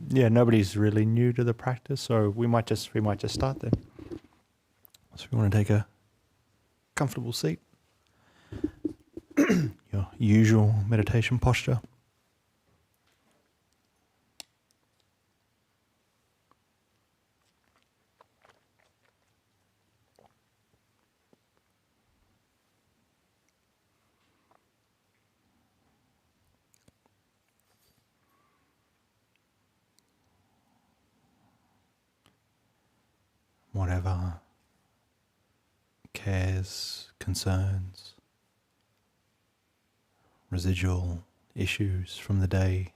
Yeah, nobody's really new to the practice, so we might just start then. So we want to take a comfortable seat, your usual meditation posture. Whatever cares, concerns, residual issues from the day,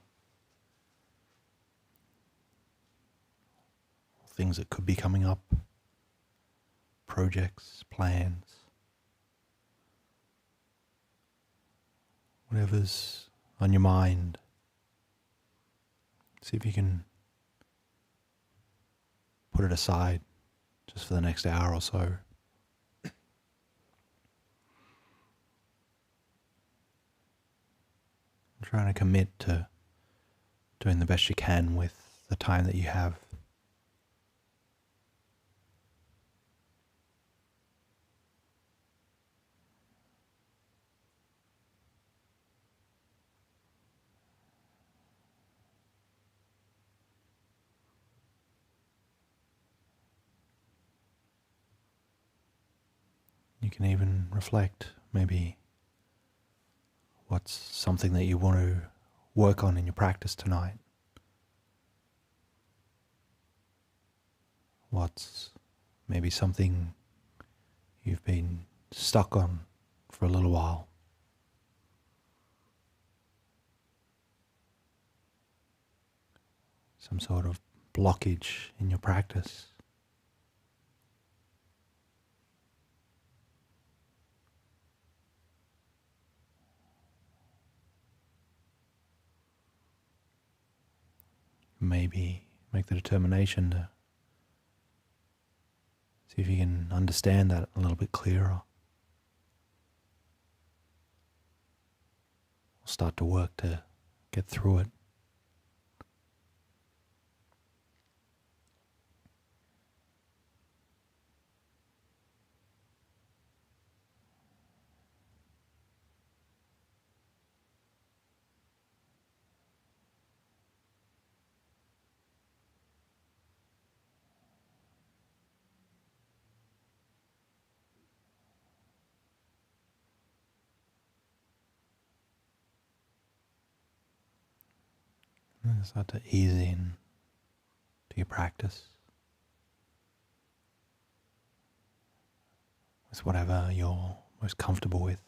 things that could be coming up, projects, plans, whatever's on your mind. See if you can put it aside just for the next hour or so. Trying to commit to doing the best you can with the time that you have. You can even reflect, maybe what's something that you want to work on in your practice tonight. What's maybe something you've been stuck on for a little while. Some sort of blockage in your practice. Maybe make the determination to see if you can understand that a little bit clearer. Start to work to get through it. And start to ease in to your practice with whatever you're most comfortable with.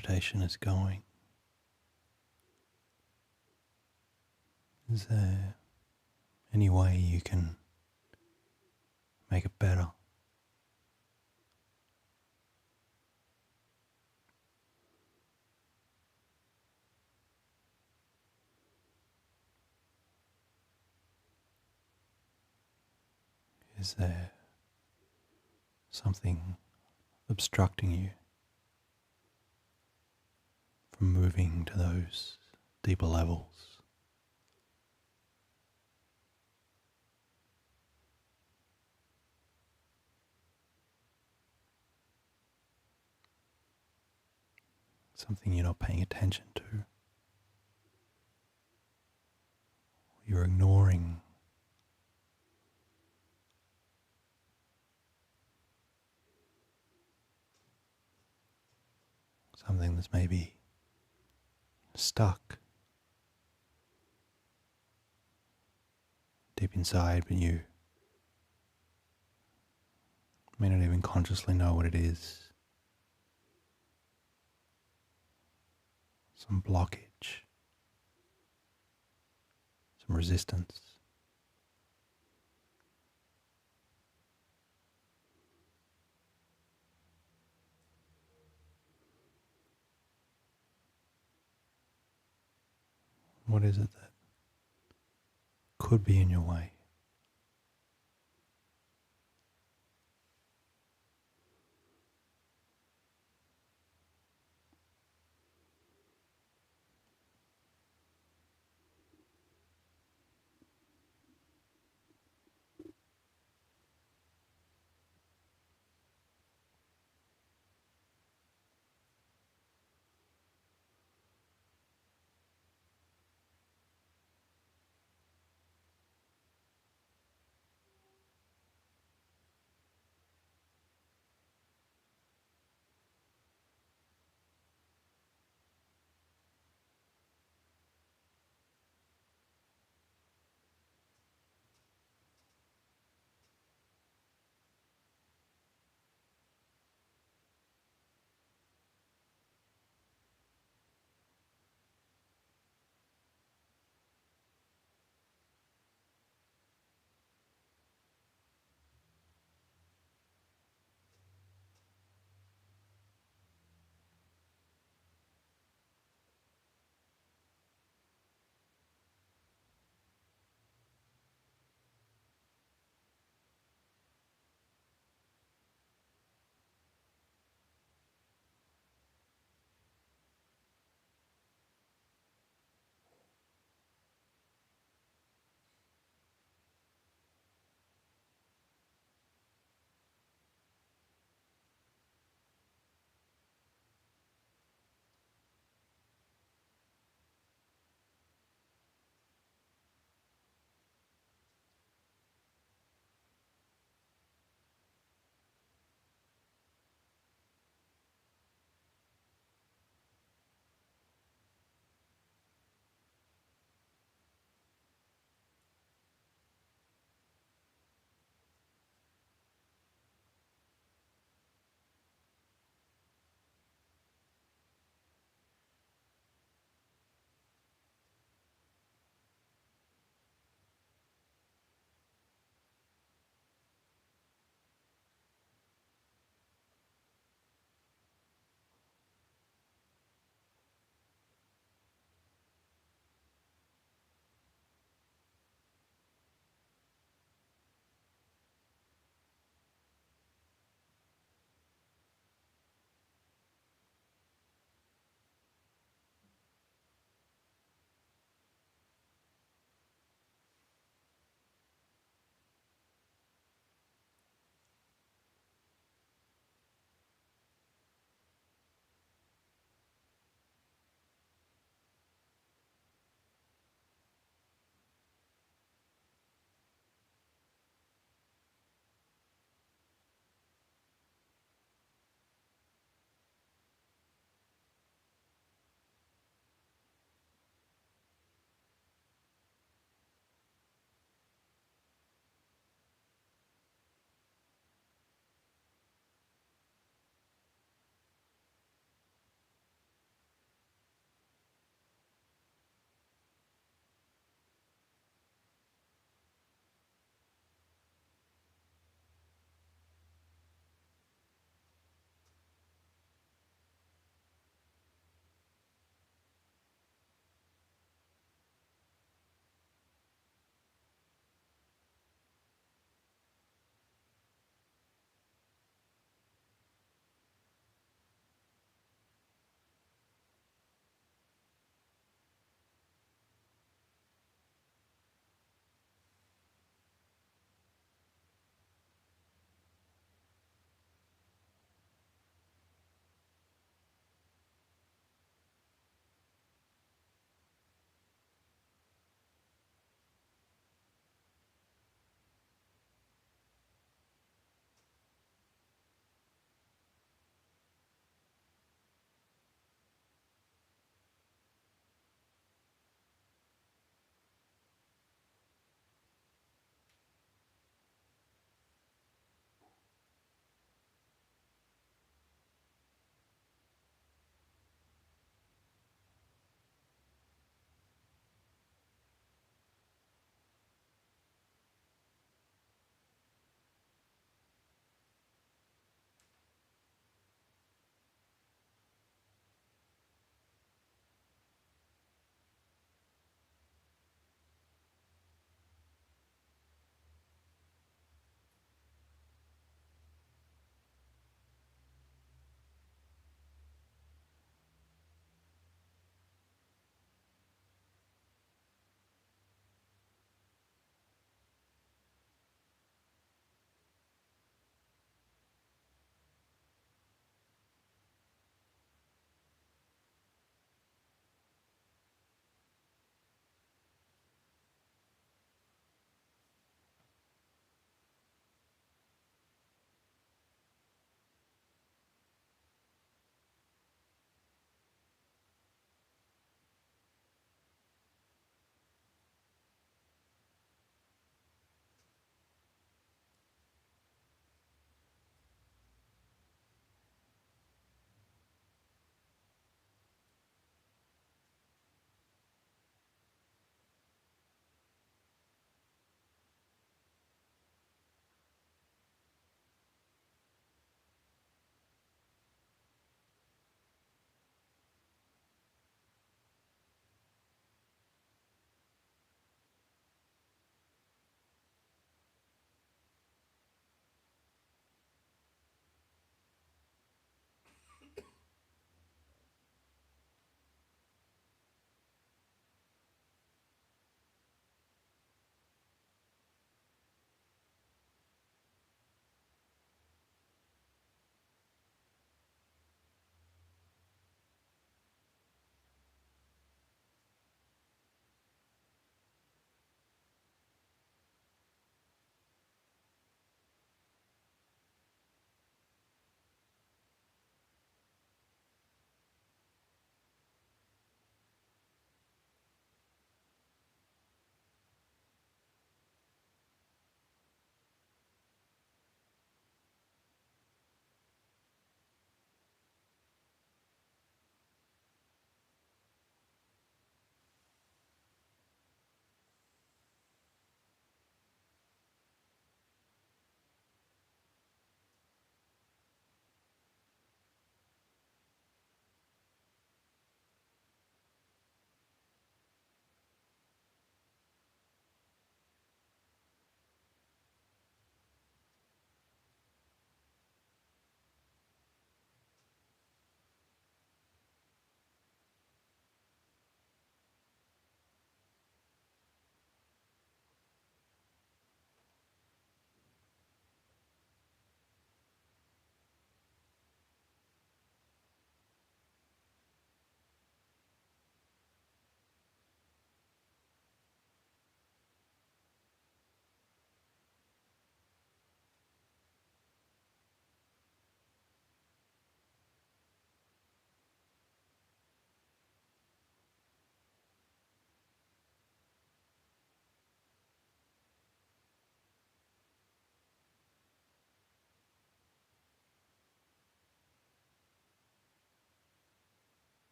meditation is going. Is there any way you can make it better? Is there something obstructing you from moving to those deeper levels? Something you're not paying attention to. You're ignoring. Something that's maybe stuck deep inside, but you may not even consciously know what it is. Some blockage, some resistance. What is it that could be in your way?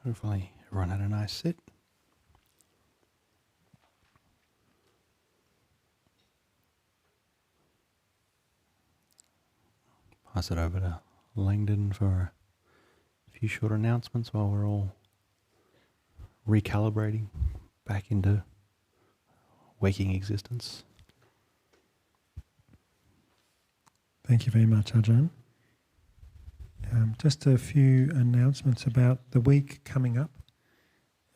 Hopefully everyone had a nice sit. Pass it over to Langdon for a few short announcements while we're all recalibrating back into waking existence. Thank you very much, Ajahn. Just a few announcements about the week coming up.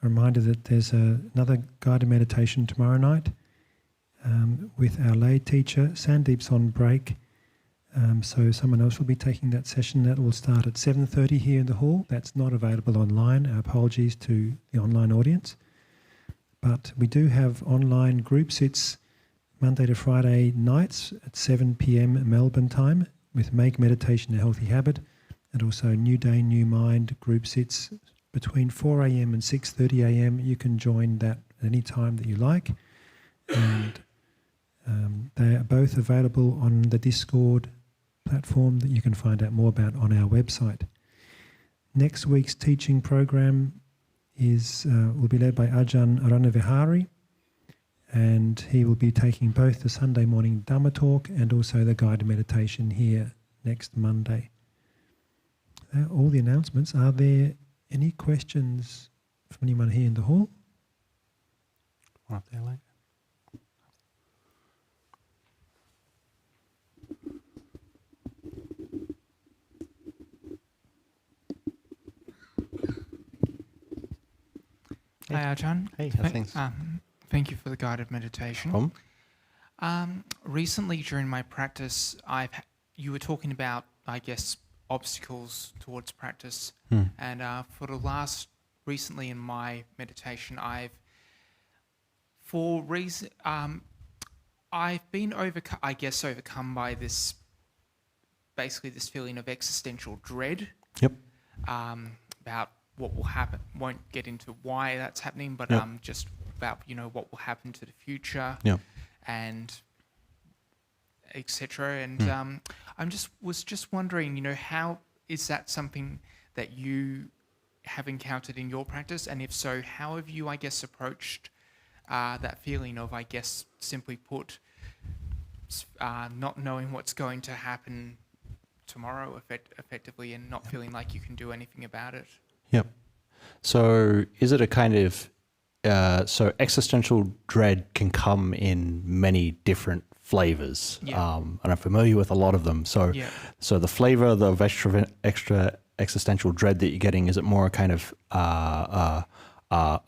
A reminder that there's another guided meditation tomorrow night with our lay teacher. Sandeep's on break, so someone else will be taking that session. That will start at 7:30 here in the hall. That's not available online. Our apologies to the online audience. But we do have online group sits Monday to Friday nights at 7 p.m. Melbourne time with Make Meditation a Healthy Habit, and also New Day, New Mind group sits between 4 a.m. and 6:30 a.m. You can join that at any time that you like. And they are both available on the Discord platform that you can find out more about on our website. Next week's teaching program will be led by Ajahn Ranavihari, and he will be taking both the Sunday morning Dhamma talk and also the guided meditation here next Monday. All the announcements. Are there any questions from anyone here in the hall? One up there, Lang. Hi, Ajahn. Hey, how's things? Thank you for the guided meditation. Recently, during my practice, you were talking about, I guess, obstacles towards practice. And recently in my meditation, I've been overcome by this feeling of existential dread. Yep. About what will happen. Won't get into why that's happening, but just about what will happen to the future, and etc. And was just wondering, how is that something that you have encountered in your practice, and if so, how have you, I guess, approached that feeling of, I guess, simply put, not knowing what's going to happen tomorrow, effectively, and not feeling like you can do anything about it? Yep. So is it a kind of, so existential dread can come in many different flavors, and I'm familiar with a lot of them. So the flavor of extra existential dread that you're getting, is it more a kind of a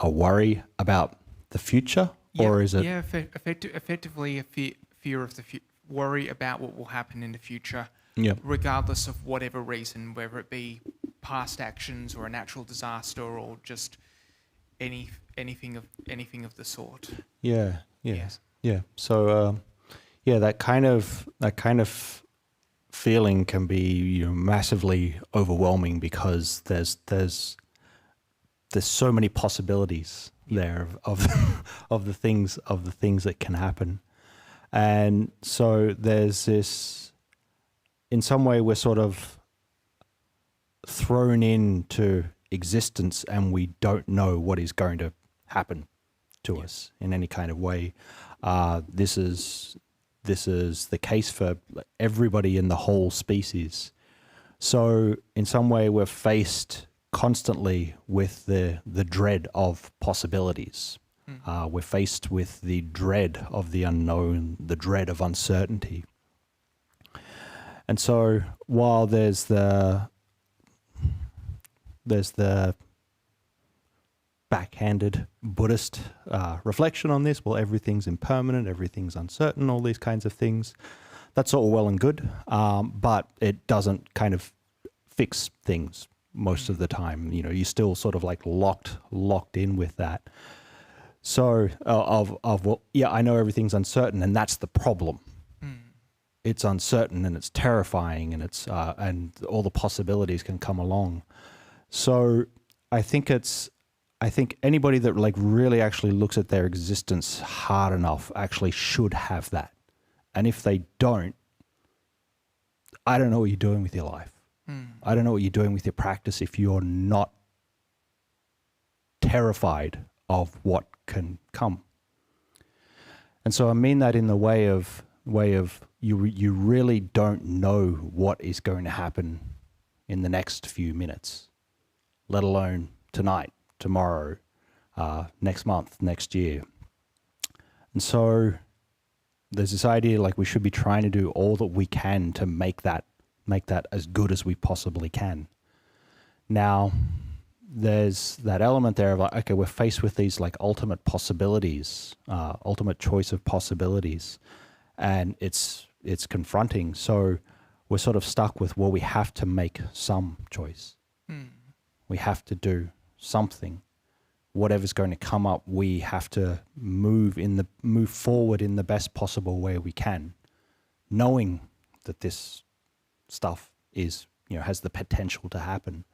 worry about the future, or is it? Yeah, effectively a fear of the worry about what will happen in the future, regardless of whatever reason, whether it be past actions or a natural disaster or just anything of the sort. So that kind of feeling can be massively overwhelming, because there's so many possibilities there of the things that can happen, and so there's this, in some way we're sort of thrown into existence and we don't know what is going to happen to us in any kind of way. This is the case for everybody in the whole species. So in some way we're faced constantly with the dread of possibilities. We're faced with the dread of the unknown, the dread of uncertainty. And so while there's the backhanded Buddhist reflection on this, well, everything's impermanent, everything's uncertain, all these kinds of things. That's all well and good, but it doesn't kind of fix things most of the time. You're still sort of like locked in with that. So I know everything's uncertain, and that's the problem. It's uncertain and it's terrifying, and and all the possibilities can come along. So I think anybody that really actually looks at their existence hard enough actually should have that. And if they don't, I don't know what you're doing with your life. I don't know what you're doing with your practice if you're not terrified of what can come. And so I mean that in the way of you really don't know what is going to happen in the next few minutes, let alone tonight, tomorrow, next month, next year. And so there's this idea like we should be trying to do all that we can to make that as good as we possibly can. Now, there's that element there of like, okay, we're faced with these like ultimate possibilities, ultimate choice of possibilities, and it's confronting. So we're sort of stuck with, well, we have to make some choice. We have to do something. Whatever's going to come up, we have to move forward in the best possible way we can, knowing that this stuff is, has the potential to happen.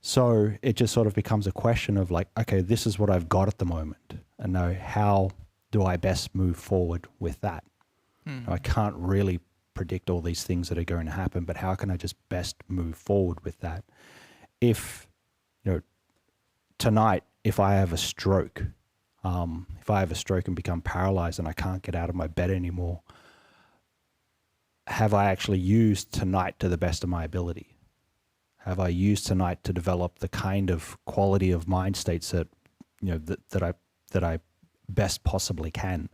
So it just sort of becomes a question of like, okay, this is what I've got at the moment, and now how do I best move forward with that? I can't really predict all these things that are going to happen, but how can I just best move forward with that? If, tonight, if I have a stroke, and become paralyzed and I can't get out of my bed anymore, have I actually used tonight to the best of my ability? Have I used tonight to develop the kind of quality of mind states that, that I best possibly can?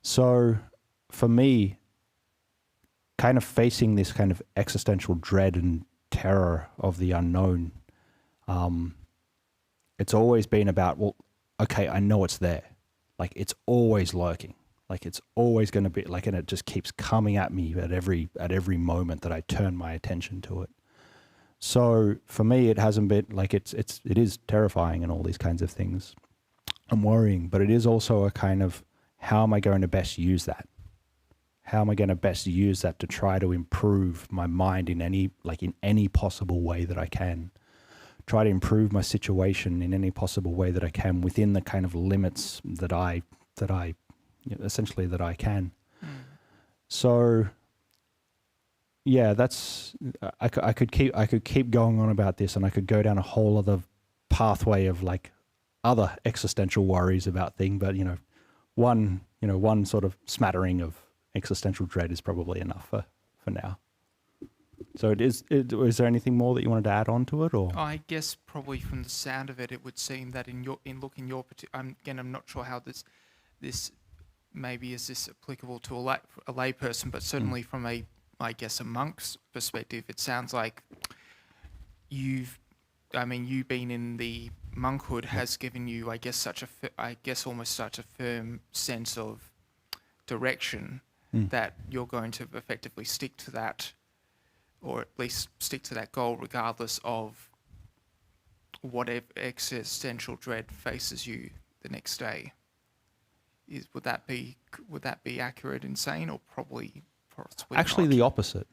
So for me, kind of facing this kind of existential dread and terror of the unknown, it's always been about, well, okay, I know it's there. Like it's always lurking. Like it's always going to be like, and it just keeps coming at me at every moment that I turn my attention to it. So for me, it hasn't been like it is terrifying and all these kinds of things. I'm worrying, but it is also a kind of, how am I going to best use that? How am I going to best use that to try to improve my mind in any possible way that I can? Try to improve my situation in any possible way that I can within the kind of limits that I essentially that I can. So yeah, I could keep going on about this, and I could go down a whole other pathway of like other existential worries about things, but one sort of smattering of existential dread is probably enough for now. So is there anything more that you wanted to add on to it, or? I guess probably from the sound of it, it would seem that I'm not sure how this maybe is this applicable to a lay person, but certainly from a monk's perspective, it sounds like you being in the monkhood has given you, almost such a firm sense of direction that you're going to effectively stick to that, or at least stick to that goal regardless of whatever existential dread faces you the next day. Would that be accurate in saying, or possibly actually not? The opposite?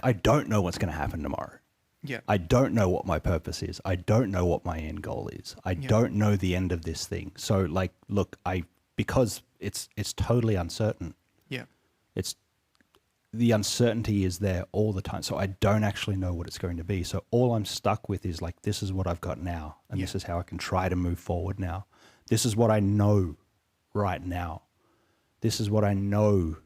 I don't know what's going to happen tomorrow. Yeah. I don't know what my purpose is. I don't know what my end goal is. I don't know the end of this thing. So because it's totally uncertain. Yeah. The uncertainty is there all the time. So I don't actually know what it's going to be. So all I'm stuck with is like, this is what I've got now. And this is how I can try to move forward now. This is what I know right now. This is what I know,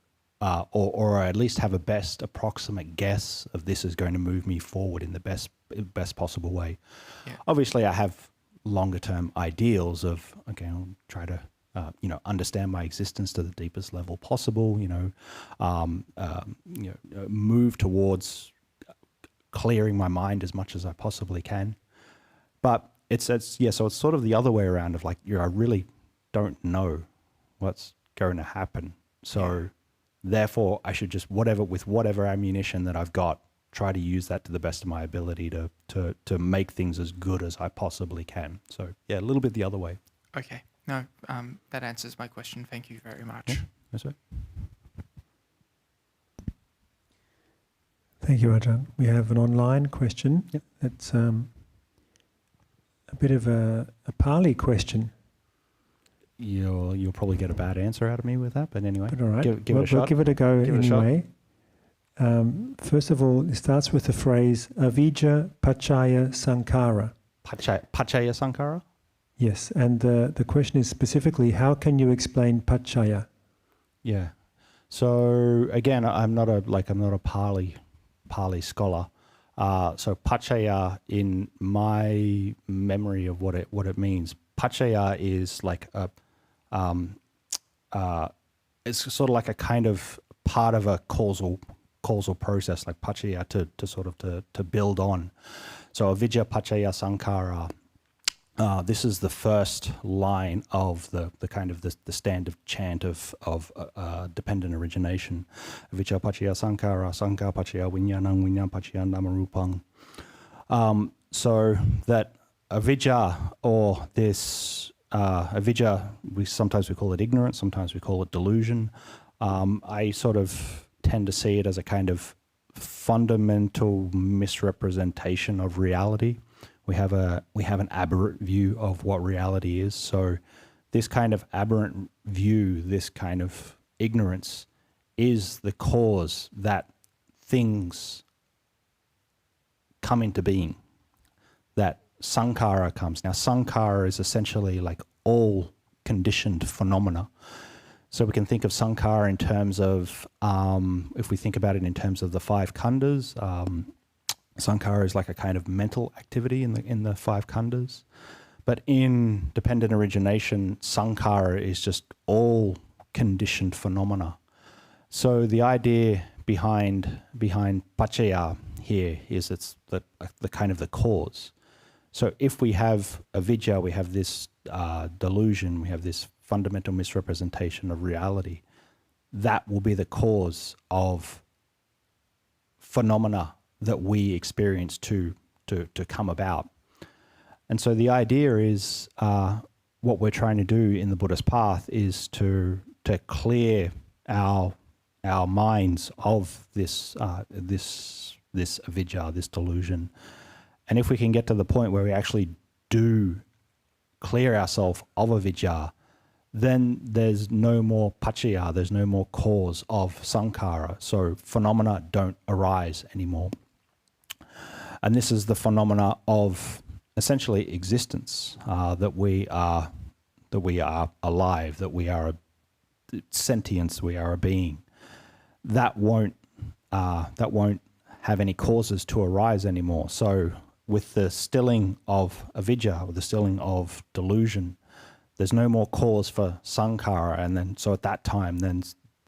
or at least have a best approximate guess of this is going to move me forward in the best possible way. Yeah. Obviously I have longer term ideals of, okay, I'll try to understand my existence to the deepest level possible, move towards clearing my mind as much as I possibly can. But so it's sort of the other way around of like, I really don't know what's going to happen. So therefore I should just with whatever ammunition that I've got, try to use that to the best of my ability to make things as good as I possibly can. So yeah, a little bit the other way. Okay. No, that answers my question. Thank you very much. Yeah, that's right. Thank you, Ajahn. We have an online question. Yep. It's a bit of a Pali question. You'll probably get a bad answer out of me with that, but anyway. But all right, give it a shot. We'll give it a go anyway. First of all, it starts with the phrase Avidya Pacaya Sankhara. Pacaya Sankhara? Yes, and the question is specifically, how can you explain Pacaya? Yeah. So again, I'm not a Pali scholar. So Pacaya, in my memory of what it means, Pacaya is like it's sort of like a kind of part of a causal process, like Pacaya to build on. So Avidya Pacaya Sankhara. This is the first line of the kind of the standard chant of dependent origination. Avidya Pacaya Sankhara, Sankhara Pacaya Vinyanam, Vinyan Pacaya Namarupang. So that avidya, or this avidya, sometimes we call it ignorance, sometimes we call it delusion. I sort of tend to see it as a kind of fundamental misrepresentation of reality. We have an aberrant view of what reality is. So this kind of aberrant view, this kind of ignorance, is the cause that things come into being, that sankhara comes. Now sankhara is essentially like all conditioned phenomena. So we can think of sankhara in terms of, if we think about it in terms of the five khandhas, sankhara is like a kind of mental activity in the five khandhas. But in dependent origination, sankhara is just all conditioned phenomena. So the idea behind pacaya here is it's the kind of the cause. So if we have avidya, we have this delusion, we have this fundamental misrepresentation of reality, that will be the cause of phenomena that we experience to come about. And so the idea is, what we're trying to do in the Buddhist path is to clear our minds of this avidya, this delusion. And if we can get to the point where we actually do clear ourselves of avidya, then there's no more pacaya, there's no more cause of sankhara. So phenomena don't arise anymore. And this is the phenomena of essentially existence, that we are alive, that we are a sentience, we are a being. That won't have any causes to arise anymore. So with the stilling of avidya, with the stilling of delusion, there's no more cause for sankhara, and then so at that time, then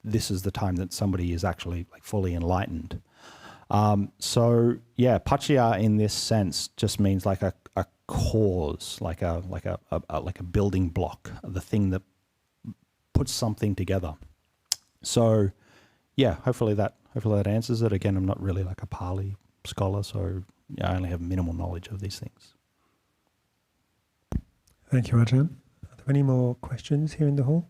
this is the time that somebody is actually like fully enlightened. So yeah, pacaya in this sense just means like a cause, like a building block, the thing that puts something together. So yeah, hopefully that answers it. Again, I'm not really like a Pali scholar, so I only have minimal knowledge of these things. Thank you, Ajahn. Are there any more questions here in the hall?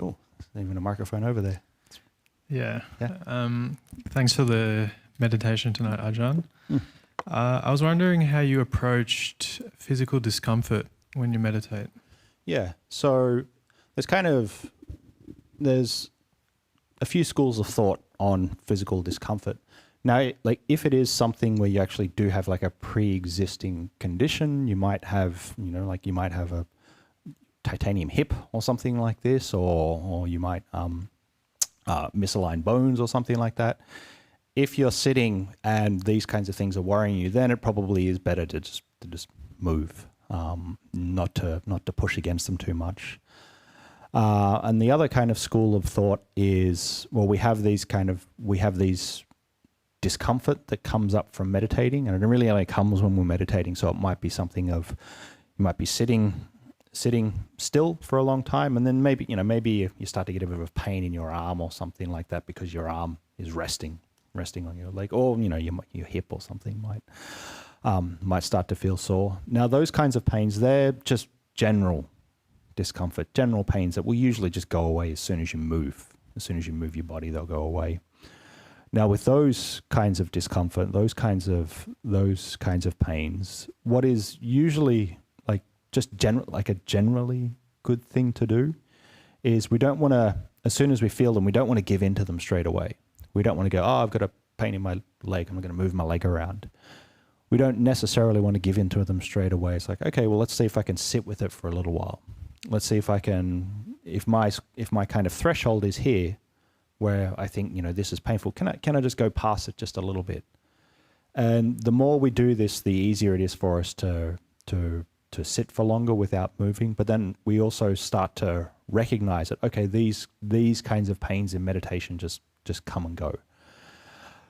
Oh, there's even a microphone over there. Yeah. Yeah. Thanks for the meditation tonight, Ajahn. I was wondering how you approached physical discomfort when you meditate. Yeah. So there's a few schools of thought on physical discomfort. Now, like if it is something where you actually do have like a pre-existing condition, you might have a titanium hip or something like this, or you might misaligned bones or something like that. If you're sitting and these kinds of things are worrying you, then it probably is better to just move, not to push against them too much. And the other kind of school of thought is, well, we have these discomfort that comes up from meditating, and it really only comes when we're meditating. So it might be something of, you might be sitting still for a long time, and then maybe you start to get a bit of pain in your arm or something like that because your arm is resting on your leg, or your hip or something might start to feel sore. Now those kinds of pains, they're just general discomfort, general pains that will usually just go away as soon as you move. As soon as you move your body, they'll go away. Now with those kinds of discomfort, those kinds of pains, what is usually like a generally good thing to do is we don't want to, as soon as we feel them, we don't want to give in to them straight away. We don't want to go, oh, I've got a pain in my leg, I'm going to move my leg around. we don't necessarily want to give in to them straight away. It's like, okay, well, let's see if I can sit with it for a little while. Let's see if I can, if my kind of threshold is here, where I think, you know, this is painful, can I just go past it just a little bit? And the more we do this, the easier it is for us to sit for longer without moving. But then we also start to recognize that, okay, these kinds of pains in meditation just come and go.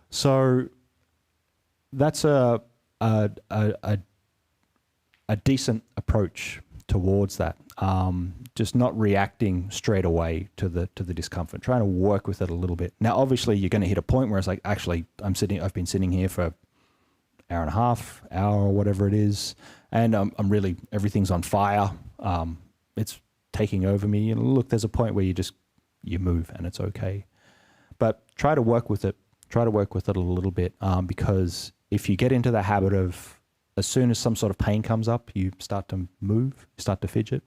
So that's a decent approach towards that. Just not reacting straight away to the discomfort, trying to work with it a little bit. Now, obviously, you're going to hit a point where it's like, actually, I've been sitting here for hour and a half, hour or whatever it is, and I'm really, everything's on fire. It's taking over me. And look, there's a point where you move and it's okay. But try to work with it. Try to work with it a little bit, because if you get into the habit of, as soon as some sort of pain comes up, you start to move, you start to fidget.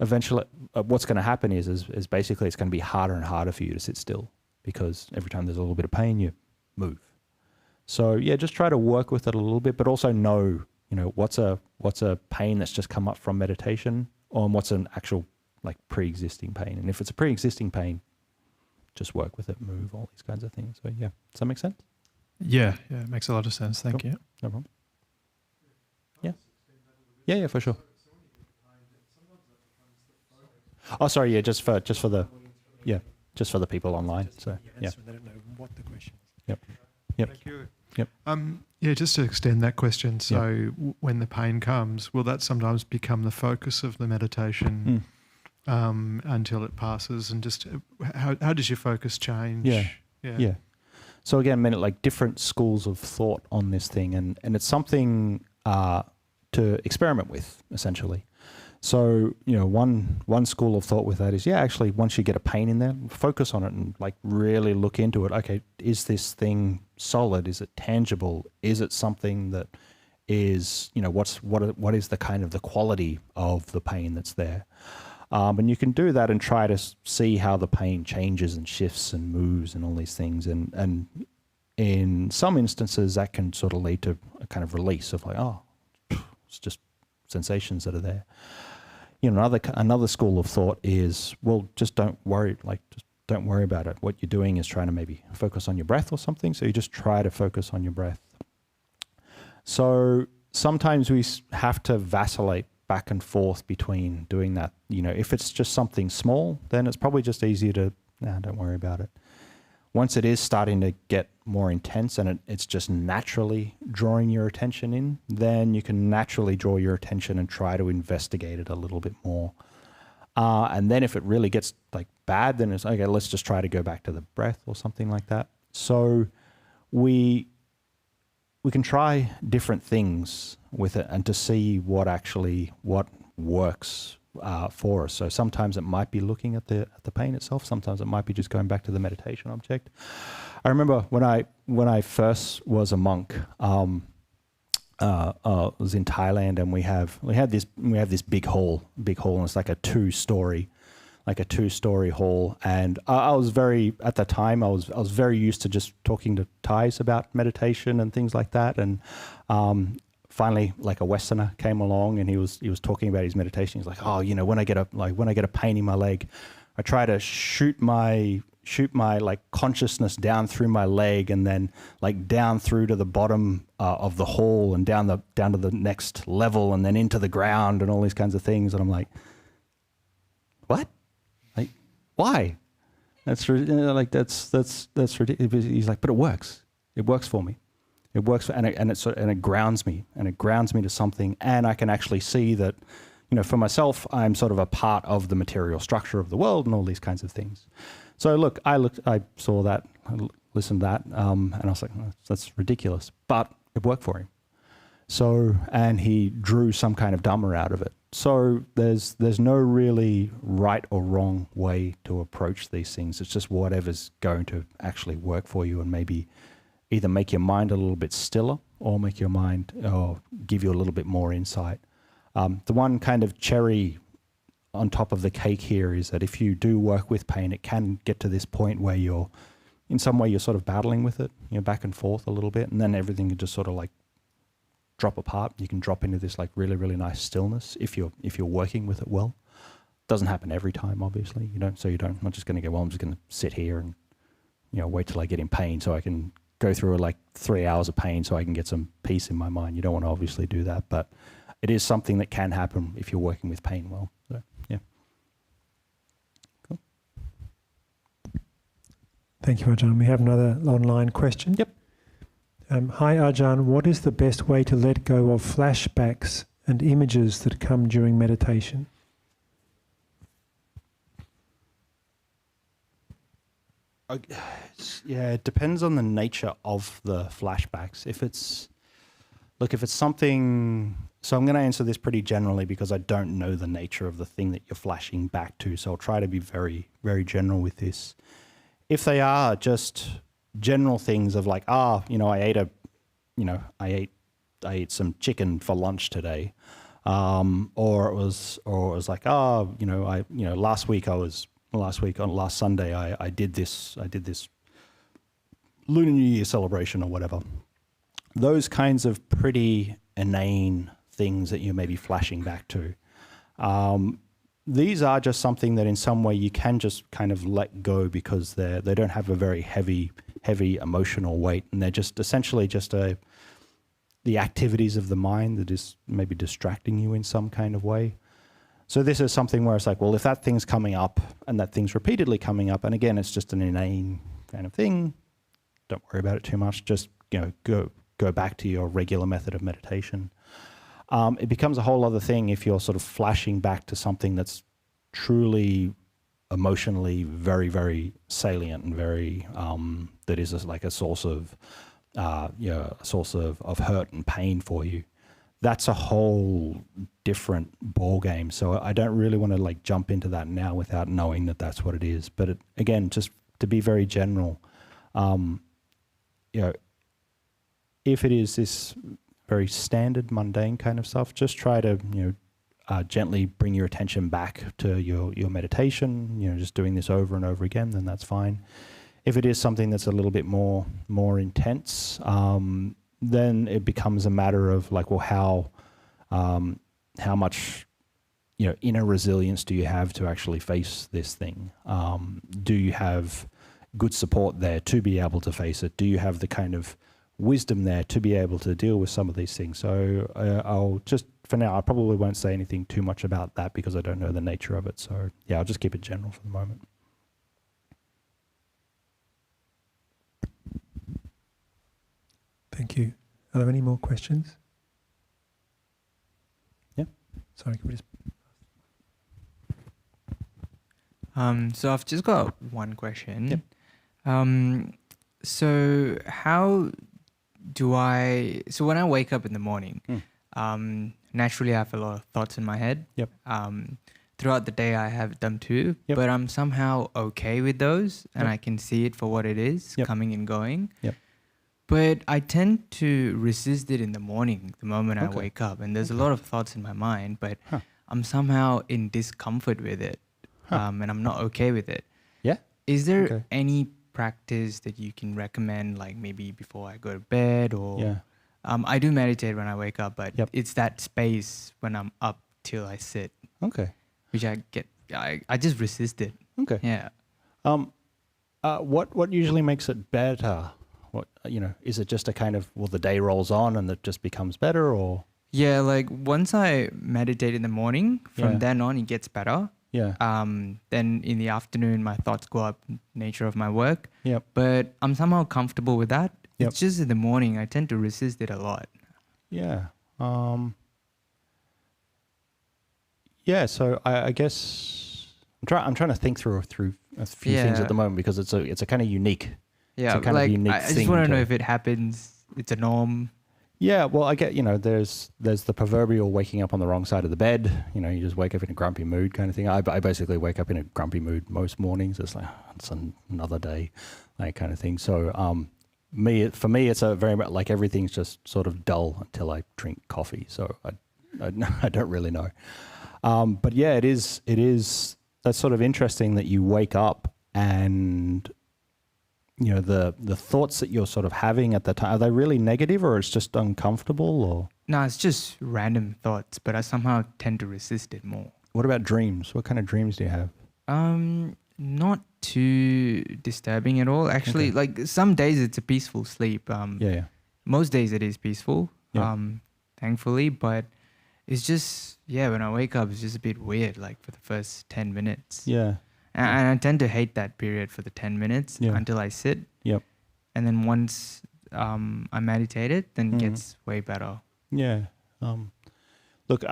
Eventually, what's going to happen is basically it's going to be harder and harder for you to sit still, because every time there's a little bit of pain, you move. So yeah, just try to work with it a little bit, but also know, you know, what's a pain that's just come up from meditation, or what's an actual like pre-existing pain. And if it's a pre-existing pain, just work with it, move, all these kinds of things. So yeah, does that make sense? Yeah, it makes a lot of sense. Thank you. No problem. Yeah, for sure. Oh, sorry. Yeah, just for the people online. So yeah. They don't know what the question is. Yep. Thank you. Yep. Yeah, just to extend that question. So when the pain comes, will that sometimes become the focus of the meditation until it passes? And just how does your focus change? Yeah. So again, like different schools of thought on this thing, and it's something to experiment with, essentially. So, you know, one school of thought with that is, actually, once you get a pain in there, focus on it and like really look into it. Okay, is this thing solid? Is it tangible? Is it something that is, you know, what is the kind of the quality of the pain that's there? And you can do that and try to see how the pain changes and shifts and moves and all these things. And in some instances, that can sort of lead to a kind of release of like, oh, it's just sensations that are there. You know, another school of thought is, well, just don't worry. Like, just don't worry about it. What you're doing is trying to maybe focus on your breath or something. So you just try to focus on your breath. So sometimes we have to vacillate back and forth between doing that. You know, if it's just something small, then it's probably just easier to, don't worry about it. Once it is starting to get more intense and it's just naturally drawing your attention in, then you can naturally draw your attention and try to investigate it a little bit more. And then if it really gets like bad, then it's okay, let's just try to go back to the breath or something like that. So we can try different things with it and to see what works for us. So sometimes it might be looking at the pain itself. Sometimes it might be just going back to the meditation object. I remember when I first was a monk, I was in Thailand, and we have this big hall, and it's like a two-story hall. And I was at the time I was very used to just talking to Thais about meditation and things like that. And finally, like a Westerner came along, and he was talking about his meditation. He's like, oh, you know, when I get a pain in my leg, I try to shoot my like consciousness down through my leg, and then like down through to the bottom of the hall, and down to the next level, and then into the ground, and all these kinds of things. And I'm like, what? Like, why? That's ridiculous. He's like, but it works. It works for me. It works and it grounds me, to something, and I can actually see that, you know, for myself, I'm sort of a part of the material structure of the world and all these kinds of things. So I saw that, I listened to that, and I was like, oh, that's ridiculous, but it worked for him. So, and he drew some kind of Dhamma out of it. So there's no really right or wrong way to approach these things. It's just whatever's going to actually work for you, and maybe either make your mind a little bit stiller, or make your mind, or give you a little bit more insight. The one kind of cherry on top of the cake here is that if you do work with pain, it can get to this point where in some way you're sort of battling with it, back and forth a little bit, and then everything just sort of like drop apart. You can drop into this like really, really nice stillness if you're working with it well. Doesn't happen every time, obviously. I'm not just going to go, well, I'm just going to sit here and wait till I get in pain so I can go through like 3 hours of pain so I can get some peace in my mind. You don't want to obviously do that, but it is something that can happen if you're working with pain well. So, yeah. Cool. Thank you, Ajahn. We have another online question. Yep. Hi, Ajahn. What is the best way to let go of flashbacks and images that come during meditation? It depends on the nature of the flashbacks. If it's something, so I'm going to answer this pretty generally because I don't know the nature of the thing that you're flashing back to. So I'll try to be very, very general with this. If they are just general things of like, I ate some chicken for lunch today, or it was like, last Sunday I did this Lunar New Year celebration or whatever. Those kinds of pretty inane things that you may be flashing back to. These are just something that in some way you can just kind of let go because they don't have a very heavy emotional weight, and they're just essentially just the activities of the mind that is maybe distracting you in some kind of way. So this is something where it's like, well, if that thing's coming up and that thing's repeatedly coming up, and again, it's just an inane kind of thing, don't worry about it too much. Just go back to your regular method of meditation. It becomes a whole other thing if you're sort of flashing back to something that's truly emotionally very, very salient and very that is like a source of hurt and pain for you. That's a whole different ball game. So I don't really want to like jump into that now without knowing that that's what it is. But again, just to be very general, if it is this very standard, mundane kind of stuff, just try to gently bring your attention back to your meditation. Just doing this over and over again, then that's fine. If it is something that's a little bit more intense, then it becomes a matter of like, well, how much inner resilience do you have to actually face this thing? Do you have good support there to be able to face it? Do you have the kind of wisdom there to be able to deal with some of these things? So I'll just, for now, I probably won't say anything too much about that because I don't know the nature of it. So yeah, I'll just keep it general for the moment. Thank you. Are there any more questions? Yeah. Sorry, can we just... So I've just got one question. Yep. So how do so when I wake up in the morning, naturally I have a lot of thoughts in my head. Yep. Throughout the day I have them too, Yep. but I'm somehow okay with those and I can see it for what it is, Yep. coming and going. Yep. But I tend to resist it in the morning, the moment I Okay. wake up. And there's a lot of thoughts in my mind, but Huh. I'm somehow in discomfort with it. Huh. And I'm not okay with it. Yeah. Is there Okay. any practice that you can recommend, like maybe before I go to bed or... Yeah. I do meditate when I wake up, but Yep. it's that space when I'm up till I sit, Okay. which I just resist it. Okay. Yeah. What usually makes it better? What is it just a kind of, well, the day rolls on and it just becomes better, or? Yeah, like once I meditate in the morning, from Yeah. then on it gets better. Yeah. Then in the afternoon, my thoughts go up, nature of my work. Yep. But I'm somehow comfortable with that. Yep. It's just in the morning, I tend to resist it a lot. Yeah. Yeah. So I guess I'm trying to think through a few things Yeah. at the moment because it's a kind of unique. Yeah, kind of like unique I just thing want to to- know if it happens, it's a norm. Yeah. Well, I get there's the proverbial waking up on the wrong side of the bed. You just wake up in a grumpy mood kind of thing. I basically wake up in a grumpy mood most mornings. It's like it's another day, like kind of thing. So for me, it's a very much like everything's just sort of dull until I drink coffee. So I don't really know. But yeah, it is that's sort of interesting that you wake up and the thoughts that you're sort of having at the time, are they really negative or it's just uncomfortable or? No, it's just random thoughts, but I somehow tend to resist it more. What about dreams? What kind of dreams do you have? Not too disturbing at all. Actually, Okay. like some days it's a peaceful sleep. Yeah. Most days it is peaceful. Yeah. Thankfully, but it's just when I wake up, it's just a bit weird. Like for the first 10 minutes. Yeah. And I tend to hate that period for the 10 minutes until I sit. Yep. And then once I meditate it, then it gets way better. Yeah. Look,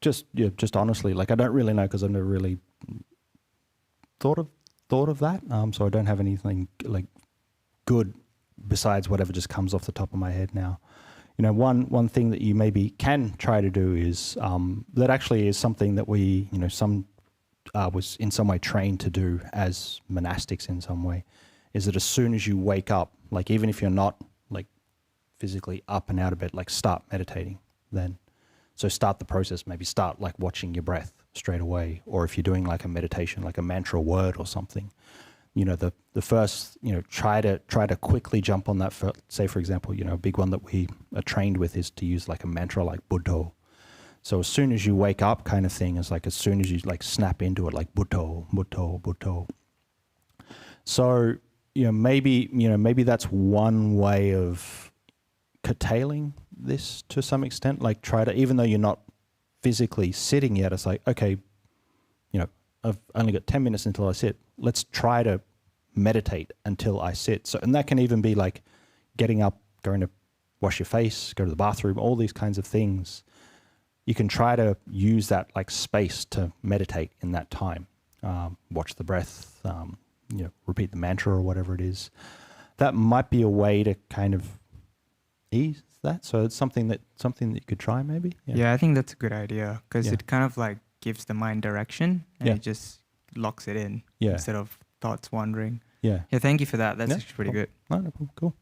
just honestly, like I don't really know because I've never really thought of that. So I don't have anything like good besides whatever just comes off the top of my head now. You know, one thing that you maybe can try to do is that actually is something that we, was in some way trained to do as monastics in some way, is that as soon as you wake up, like even if you're not like physically up and out of bed, like start meditating then. So start the process, maybe start like watching your breath straight away, or if you're doing like a meditation, like a mantra word or something, the first, try to quickly jump on that. Say, for example, a big one that we are trained with is to use like a mantra like Buddho. So as soon as you wake up kind of thing, is like as soon as you like snap into it, like Buddho, Buddho, Buddho. So, maybe that's one way of curtailing this to some extent. Like try to, even though you're not physically sitting yet, it's like, okay, I've only got 10 minutes until I sit. Let's try to meditate until I sit. So, and that can even be like getting up, going to wash your face, go to the bathroom, all these kinds of things. You can try to use that like space to meditate in that time. Watch the breath, repeat the mantra or whatever it is. That might be a way to kind of ease that. So it's something that you could try maybe. Yeah, I think that's a good idea because it kind of like gives the mind direction and it just locks it in instead of thoughts wandering. Yeah. Yeah, thank you for that. That's actually pretty good. No problem. Cool.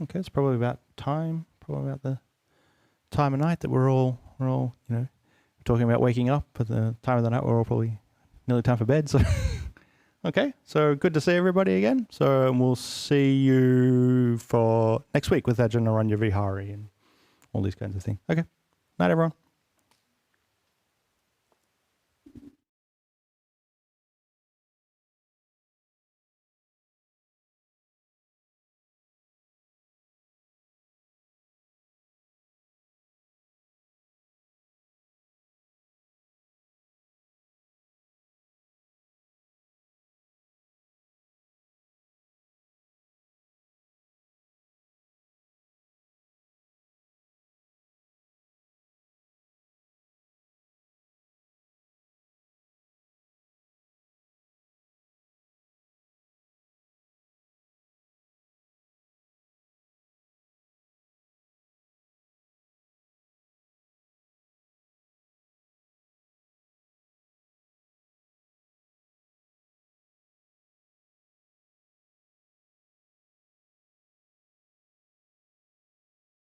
Okay, it's probably about time. Probably about the time of night that we're all talking about waking up. At the time of the night, we're all probably nearly time for bed. So, okay. So good to see everybody again. So we'll see you for next week with Ajahn Brahm and all these kinds of things. Okay. Night, everyone.